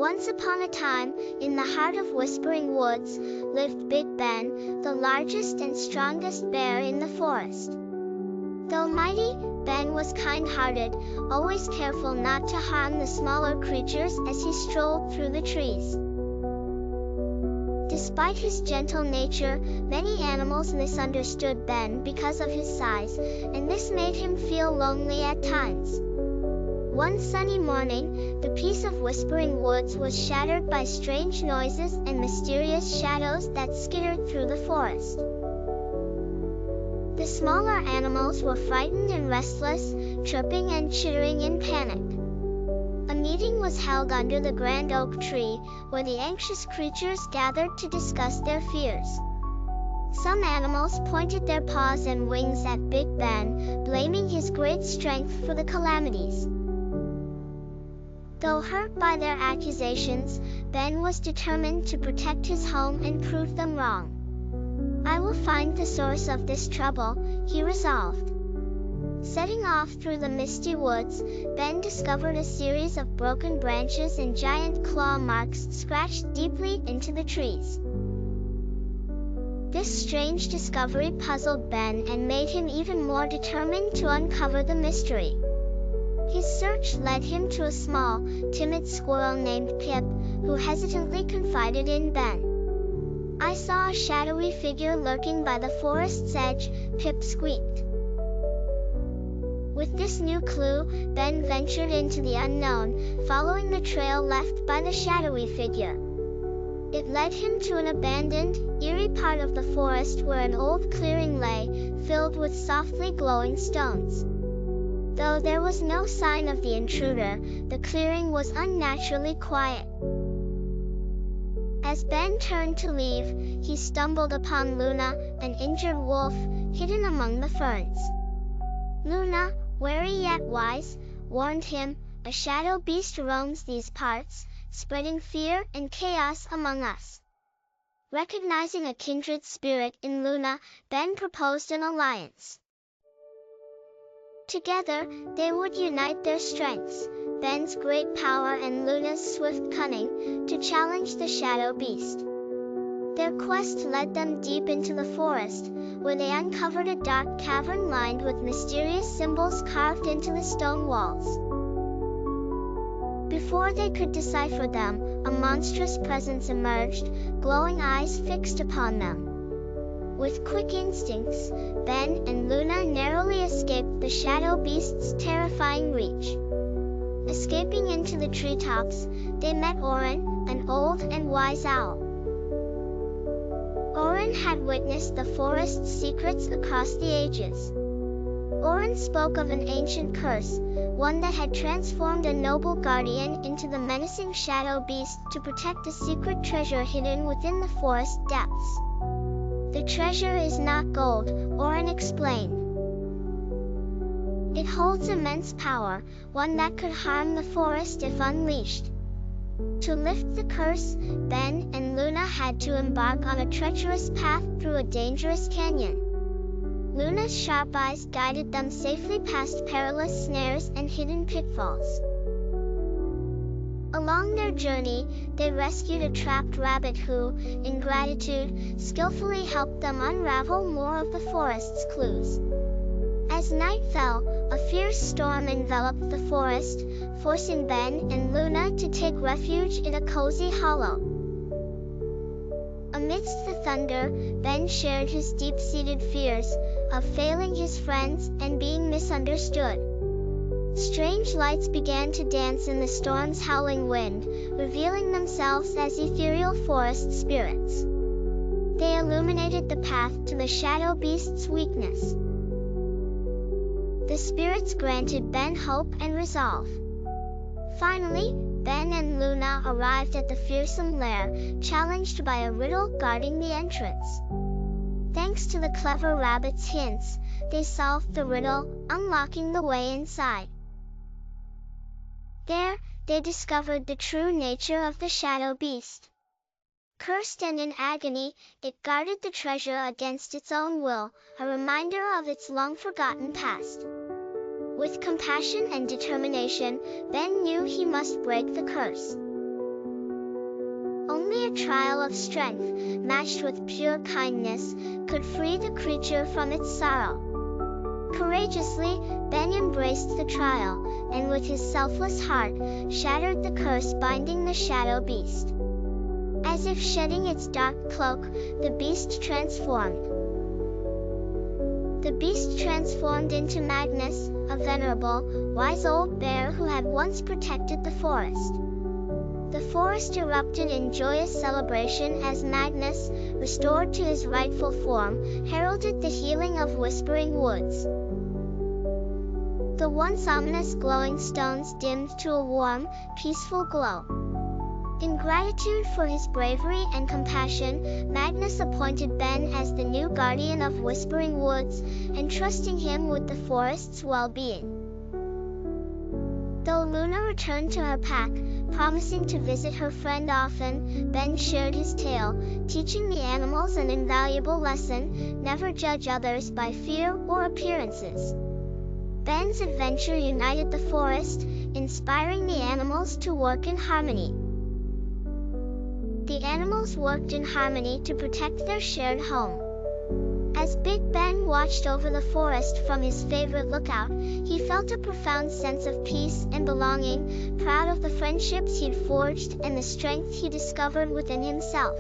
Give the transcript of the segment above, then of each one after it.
Once upon a time, in the heart of Whispering Woods, lived Big Ben, the largest and strongest bear in the forest. Though mighty, Ben was kind-hearted, always careful not to harm the smaller creatures as he strolled through the trees. Despite his gentle nature, many animals misunderstood Ben because of his size, and this made him feel lonely at times. One sunny morning, the peace of Whispering Woods was shattered by strange noises and mysterious shadows that skittered through the forest. The smaller animals were frightened and restless, chirping and chittering in panic. A meeting was held under the grand oak tree, where the anxious creatures gathered to discuss their fears. Some animals pointed their paws and wings at Big Ben, blaming his great strength for the calamities. Though hurt by their accusations, Ben was determined to protect his home and prove them wrong. "I will find the source of this trouble," he resolved. Setting off through the misty woods, Ben discovered a series of broken branches and giant claw marks scratched deeply into the trees. This strange discovery puzzled Ben and made him even more determined to uncover the mystery. His search led him to a small, timid squirrel named Pip, who hesitantly confided in Ben. "I saw a shadowy figure lurking by the forest's edge," Pip squeaked. With this new clue, Ben ventured into the unknown, following the trail left by the shadowy figure. It led him to an abandoned, eerie part of the forest where an old clearing lay, filled with softly glowing stones. Though there was no sign of the intruder, the clearing was unnaturally quiet. As Ben turned to leave, he stumbled upon Luna, an injured wolf, hidden among the ferns. Luna, wary yet wise, warned him, "A shadow beast roams these parts, spreading fear and chaos among us." Recognizing a kindred spirit in Luna, Ben proposed an alliance. Together, they would unite their strengths, Ben's great power and Luna's swift cunning, to challenge the shadow beast. Their quest led them deep into the forest, where they uncovered a dark cavern lined with mysterious symbols carved into the stone walls. Before they could decipher them, a monstrous presence emerged, glowing eyes fixed upon them. With quick instincts, Ben and Luna narrowly escaped the shadow beast's terrifying reach. Escaping into the treetops, they met Orin, an old and wise owl. Orin had witnessed the forest's secrets across the ages. Orin spoke of an ancient curse, one that had transformed a noble guardian into the menacing shadow beast to protect a secret treasure hidden within the forest depths. "The treasure is not gold," Orin explained. "It holds immense power, one that could harm the forest if unleashed." To lift the curse, Ben and Luna had to embark on a treacherous path through a dangerous canyon. Luna's sharp eyes guided them safely past perilous snares and hidden pitfalls. Along their journey, they rescued a trapped rabbit who, in gratitude, skillfully helped them unravel more of the forest's clues. As night fell, a fierce storm enveloped the forest, forcing Ben and Luna to take refuge in a cozy hollow. Amidst the thunder, Ben shared his deep-seated fears of failing his friends and being misunderstood. Strange lights began to dance in the storm's howling wind, revealing themselves as ethereal forest spirits. They illuminated the path to the shadow beast's weakness. The spirits granted Ben hope and resolve. Finally, Ben and Luna arrived at the fearsome lair, challenged by a riddle guarding the entrance. Thanks to the clever rabbit's hints, they solved the riddle, unlocking the way inside. There, they discovered the true nature of the shadow beast. Cursed and in agony, it guarded the treasure against its own will, a reminder of its long-forgotten past. With compassion and determination, Ben knew he must break the curse. a trial of strength, matched with pure kindness, could free the creature from its sorrow. Courageously, Ben embraced the trial, and with his selfless heart, shattered the curse binding the shadow beast. As if shedding its dark cloak, the beast transformed. The beast transformed into Magnus, a venerable, wise old bear who had once protected the forest. The forest erupted in joyous celebration as Magnus, restored to his rightful form, heralded the healing of Whispering Woods. The once ominous glowing stones dimmed to a warm, peaceful glow. In gratitude for his bravery and compassion, Magnus appointed Ben as the new guardian of Whispering Woods, entrusting him with the forest's well-being. Though Luna returned to her pack, promising to visit her friend often, Ben shared his tale, teaching the animals an invaluable lesson: never judge others by fear or appearances. Ben's adventure united the forest, inspiring the animals to work in harmony. The animals worked in harmony to protect their shared home. As Big Ben watched over the forest from his favorite lookout, he felt a profound sense of peace and belonging, proud of the friendships he'd forged and the strength he discovered within himself.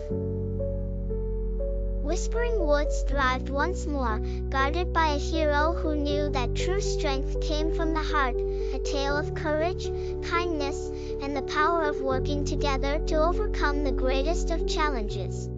Whispering Woods thrived once more, guarded by a hero who knew that true strength came from the heart, a tale of courage, kindness, and the power of working together to overcome the greatest of challenges.